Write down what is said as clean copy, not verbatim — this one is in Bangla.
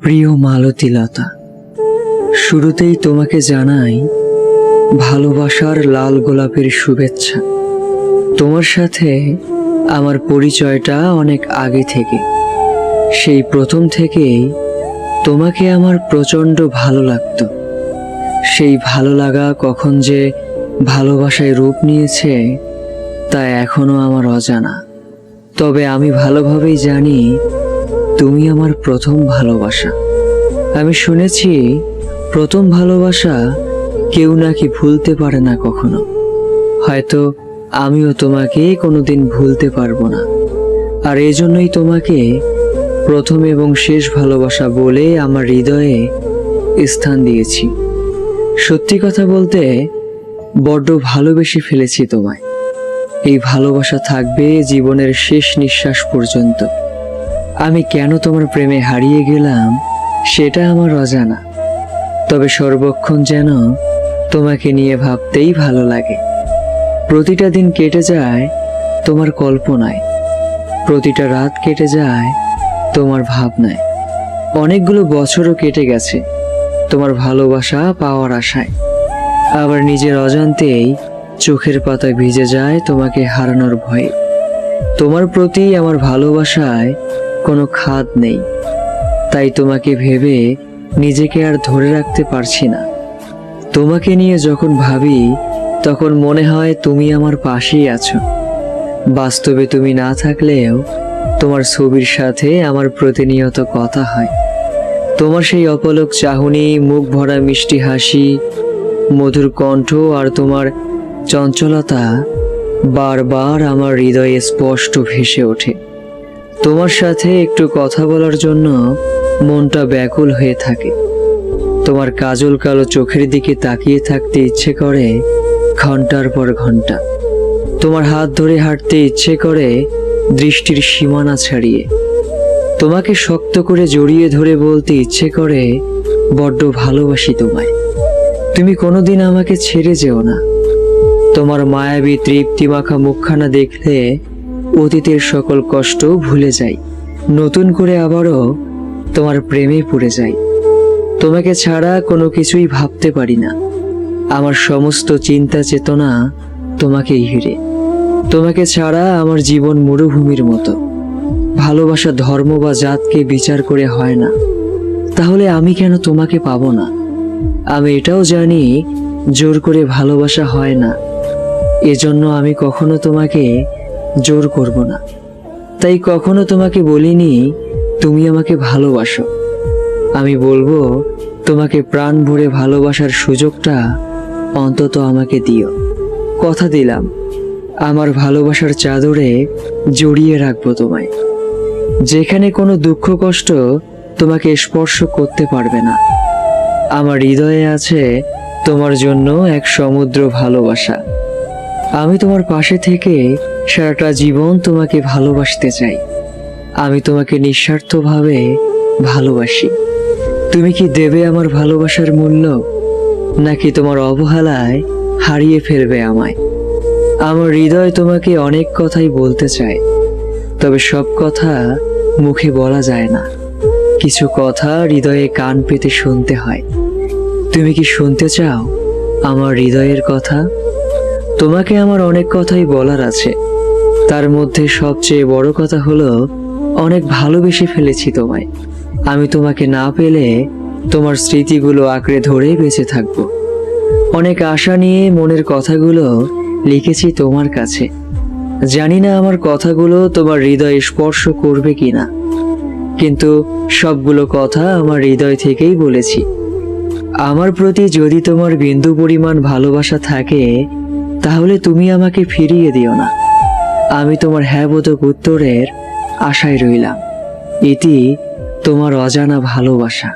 প্রিয় মালতীলতা, শুরুতেই তোমাকে জানাই ভালোবাসার লাল গোলাপের শুভেচ্ছা। তোমার সাথে আমার পরিচয়টা অনেক আগে থেকে। সেই প্রথম থেকেই তোমাকে আমার প্রচণ্ড ভালো লাগতো। সেই ভালো লাগা কখন যে ভালোবাসায় রূপ নিয়েছে তা এখনো আমার অজানা। তবে আমি ভালোভাবেই জানি তুমি আমার প্রথম ভালোবাসা। আমি শুনেছি প্রথম ভালোবাসা কেউ নাকি ভুলতে পারে না কখনো। হয়তো আমিও তোমাকে কোনোদিন ভুলতে পারবো না। আর এজন্যই তোমাকে প্রথম এবং শেষ ভালোবাসা বলে আমার হৃদয়ে স্থান দিয়েছি। সত্যি কথা বলতে বড্ড ভালোবেসে ফেলেছি তোমায়। এই ভালোবাসা থাকবে জীবনের শেষ নিঃশ্বাস পর্যন্ত। আমি কেন তোমার প্রেমে হারিয়ে গেলাম সেটা আমার অজানা। তবে সর্বক্ষণ যেন তোমাকে নিয়ে ভাবতেই ভালো লাগে। প্রতিটা দিন কেটে যায় তোমার কল্পনায়, প্রতিটা রাত কেটে যায় তোমার ভাবনায়। অনেকগুলো বছরও কেটে গেছে তোমার ভালোবাসা পাওয়ার আশায়। আবার নিজের অজান্তেই চোখের পাতা ভিজে যায় তোমাকে হারানোর ভয়ে। তোমার প্রতি আমার ভালোবাসায় কোনো খাদ নেই, তাই তোমাকে ভেবে নিজেকে আর ধরে রাখতে পারছি না। তোমাকে নিয়ে যখন ভাবি তখন মনে হয় তুমি আমার পাশেই আছো। বাস্তবে তুমি না থাকলেও তোমার ছবির সাথে আমার প্রতিনিয়ত কথা হয়। তোমার সেই অপলক চাহনি, মুখ ভরা মিষ্টি হাসি, মধুর কণ্ঠ আর তোমার চঞ্চলতা বারবার আমার হৃদয়ে স্পষ্ট ভেসে ওঠে। তোমার সাথে একটু কথা বলার জন্য মনটা ব্যাকুল হয়ে থাকে। তোমার কাজল কালো চোখের দিকে তাকিয়ে থাকতে ইচ্ছে করে ঘন্টার পর ঘন্টা। তোমার হাত ধরে হাঁটতে ইচ্ছে করে দৃষ্টির সীমানা ছাড়িয়ে। তোমাকে শক্ত করে জড়িয়ে ধরে বলতে ইচ্ছে করে বড্ড ভালোবাসি তোমায়। তুমি কোনোদিন আমাকে ছেড়ে যেও না। তোমার মায়াবী তৃপ্তিমাখা মুখখানা দেখলে অতীতের সকল কষ্ট ভুলে যাই। নতুন করে আবারও তোমার প্রেমে পড়ে যাই। তোমাকে ছাড়া কোনো কিছুই ভাবতে পারি না। আমার সমস্ত চিন্তা চেতনা তোমাকেই ঘিরে। তোমাকে ছাড়া আমার জীবন মরুভূমির মতো। ভালোবাসা ধর্ম বা জাতকে বিচার করে হয় না। তাহলে আমি কেন তোমাকে পাবো না? আমি এটাও জানি জোর করে ভালোবাসা হয় না। এজন্য আমি কখনো তোমাকে জোর করব না। তাই কখনো তোমাকে বলিনি তুমি আমাকে ভালোবাসো। আমি বলবো তোমাকে প্রাণ ভরে ভালোবাসার সুযোগটা অন্তত আমাকে দিও। কথা দিলাম আমার ভালোবাসার চাদরে জড়িয়ে রাখবো তোমায়। যেখানে কোনো দুঃখ কষ্ট তোমাকে স্পর্শ করতে পারবে না। আমার হৃদয়ে আছে তোমার জন্য এক সমুদ্র ভালোবাসা। আমি তোমার পাশে থেকে সারাটা জীবন তোমাকে ভালোবাসতে চাই। আমি তোমাকে নিঃস্বার্থভাবে ভালোবাসি। তুমি কি দেবে আমার ভালোবাসার মূল্য, নাকি তোমার অবহেলায় হারিয়ে ফেলবে আমায়? আমার হৃদয় তোমাকে অনেক কথাই বলতে চায়, তবে সব কথা মুখে বলা যায় না। কিছু কথা হৃদয়ে কান পেতে শুনতে হয়। তুমি কি শুনতে চাও আমার হৃদয়ের কথা? তোমাকে আমার অনেক কথাই বলার আছে। তার মধ্যে সবচেয়ে বড় কথা হলো অনেক ভালোবেসে ফেলেছি তোমায়। আমি তোমাকে না পেলে তোমার স্মৃতিগুলো আঁকড়ে ধরে বেঁচে থাকবো। অনেক আশা নিয়ে মনের কথাগুলো লিখেছি তোমার কাছে। জানি না আমার কথাগুলো তোমার হৃদয়ে স্পর্শ করবে কিনা, কিন্তু সবগুলো কথা আমার হৃদয় থেকেই বলেছি। আমার প্রতি যদি তোমার বিন্দু পরিমাণ ভালোবাসা থাকে তাহলে তুমি আমাকে ফিরিয়ে দিও না। আমি তোমার হ্যাঁবোধক উত্তরের আশায় রইলাম। এটি তোমার অজানা ভালোবাসা।